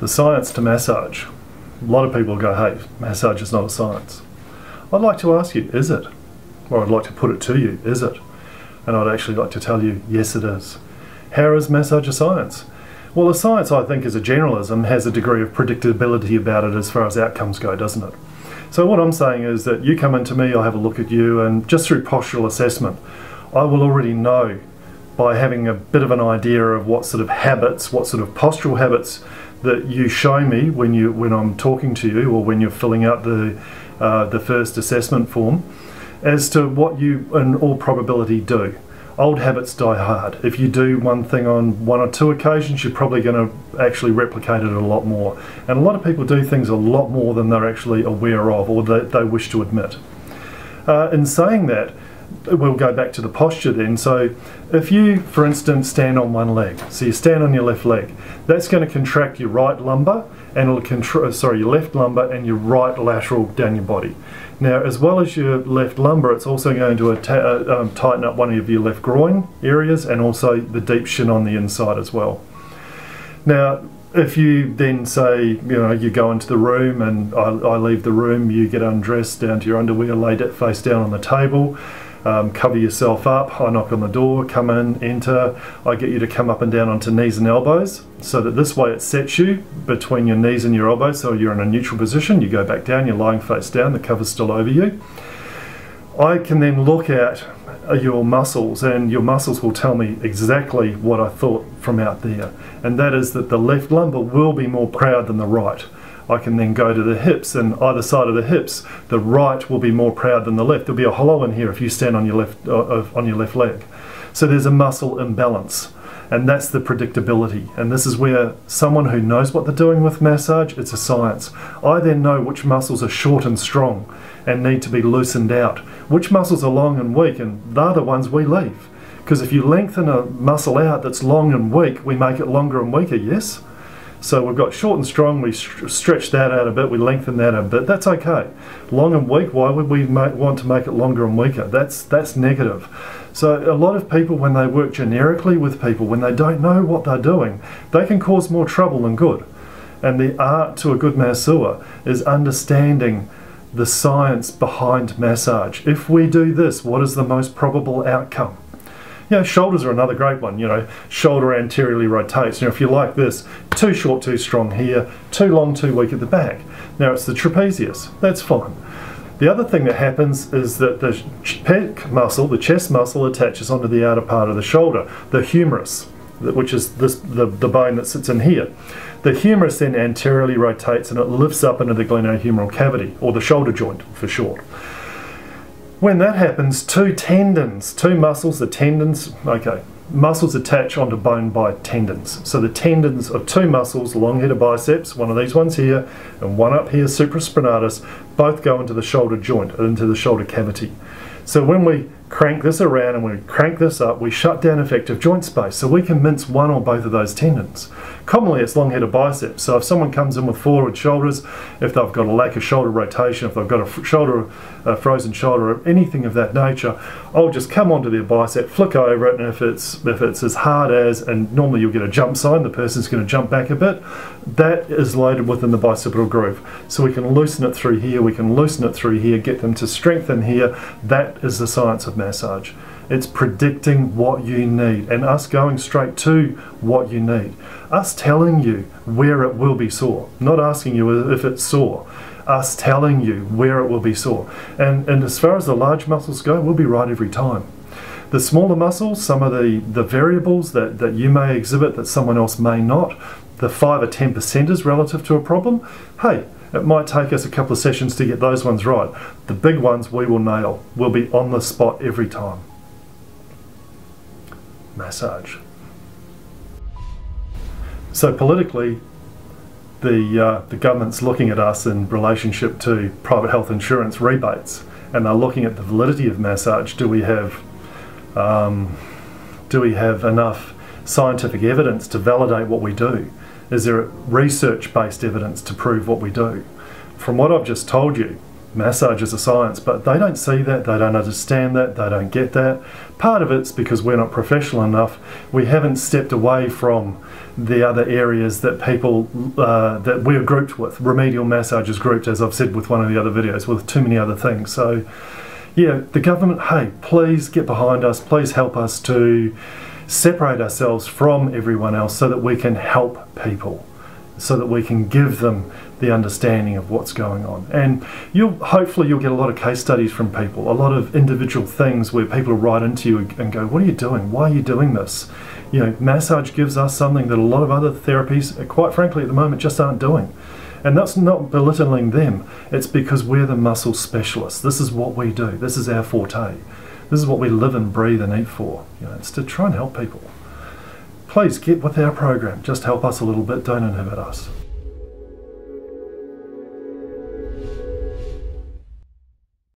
The science to massage. A lot of people go, hey, massage is not a science. I'd like to ask you, is it? Or I'd like to put it to you, is it? And I'd actually like to tell you, yes it is. How is massage a science? Well, a science, I think, is a generalism, has a degree of predictability about it as far as outcomes go, doesn't it? So what I'm saying is that you come into me, I have a look at you, and just through postural assessment, I will already know by having a bit of an idea of what sort of habits, what sort of postural habits that you show me when I'm talking to you or when you're filling out the first assessment form, as to what you in all probability do. Old habits die hard. If you do one thing on one or two occasions, you're probably going to actually replicate it a lot more. And a lot of people do things a lot more than they're actually aware of or they wish to admit. In saying that, we'll go back to the posture then. So if you, for instance, stand on one leg, so you stand on your left leg, that's going to contract your right lumbar and it'll your left lumbar and your right lateral down your body. Now, as well as your left lumbar, it's also going to tighten up one of your left groin areas and also the deep shin on the inside as well. Now, if you then say, you go into the room and I leave the room, you get undressed down to your underwear, lay face down on the table, cover yourself up, I knock on the door, come in, enter, I get you to come up and down onto knees and elbows, so that this way it sets you between your knees and your elbows, so you're in a neutral position, you go back down, you're lying face down, the cover's still over you. I can then look at your muscles, and your muscles will tell me exactly what I thought from out there, and that is that the left lumbar will be more proud than the right. I can then go to the hips, and either side of the hips, the right will be more proud than the left. There'll be a hollow in here if you stand on your left leg. So there's a muscle imbalance, and that's the predictability. And this is where someone who knows what they're doing with massage, it's a science. I then know which muscles are short and strong and need to be loosened out, which muscles are long and weak, and they're the ones we leave. Because if you lengthen a muscle out that's long and weak, we make it longer and weaker, yes? So we've got short and strong, we stretch that out a bit, we lengthen that a bit, that's okay. Long and weak, why would we want to make it longer and weaker? That's negative. So a lot of people, when they work generically with people, when they don't know what they're doing, they can cause more trouble than good. And the art to a good masseur is understanding the science behind massage. If we do this, what is the most probable outcome? Shoulders are another great one. Shoulder anteriorly rotates. If you like this, too short, too strong here, too long, too weak at the back. Now it's the trapezius, that's fine. The other thing that happens is that the pec muscle, the chest muscle, attaches onto the outer part of the shoulder, the humerus, which is the bone that sits in here. The humerus then anteriorly rotates and it lifts up into the glenohumeral cavity, or the shoulder joint for short. When that happens, two muscles, the tendons, muscles attach onto bone by tendons. So the tendons of two muscles, long-headed biceps, one of these ones here, and one up here, supraspinatus, both go into the shoulder joint, into the shoulder cavity. So when we crank this around and we crank this up, we shut down effective joint space, so we can mince one or both of those tendons. Commonly it's long-headed biceps, so if someone comes in with forward shoulders, if they've got a lack of shoulder rotation, if they've got a frozen shoulder, or anything of that nature, I'll just come onto their bicep, flick over it, and if it's as hard as, and normally you'll get a jump sign, the person's going to jump back a bit, that is loaded within the bicipital groove. So we can loosen it through here, we can loosen it through here, get them to strengthen here. That is the science of massage. It's predicting what you need and us going straight to what you need. Us telling you where it will be sore, not asking you if it's sore. Us telling you where it will be sore. And as far as the large muscles go, we'll be right every time. The smaller muscles, some of the variables that you may exhibit that someone else may not, the 5 or 10%ers relative to a problem, hey, it might take us a couple of sessions to get those ones right. The big ones we will nail. We'll be on the spot every time. Massage. So politically, the government's looking at us in relationship to private health insurance rebates, and they're looking at the validity of massage. Do we have enough scientific evidence to validate what we do? Is there research-based evidence to prove what we do? From what I've just told you, massage is a science, but they don't see that, they don't understand that, they don't get that. Part of it's because we're not professional enough. We haven't stepped away from the other areas that people that we're grouped with. Remedial massage is grouped, as I've said with one of the other videos, with too many other things. So yeah, the government, hey, please get behind us, please help us to separate ourselves from everyone else so that we can help people, so that we can give them the understanding of what's going on. And hopefully you'll get a lot of case studies from people, a lot of individual things where people write into you and go, what are you doing? Why are you doing this? You know, massage gives us something that a lot of other therapies, quite frankly at the moment, just aren't doing. And that's not belittling them, it's because we're the muscle specialists. This is what we do, this is our forte. This is what we live and breathe and eat for. You know, it's to try and help people. Please get with our program, just help us a little bit, don't inhibit us.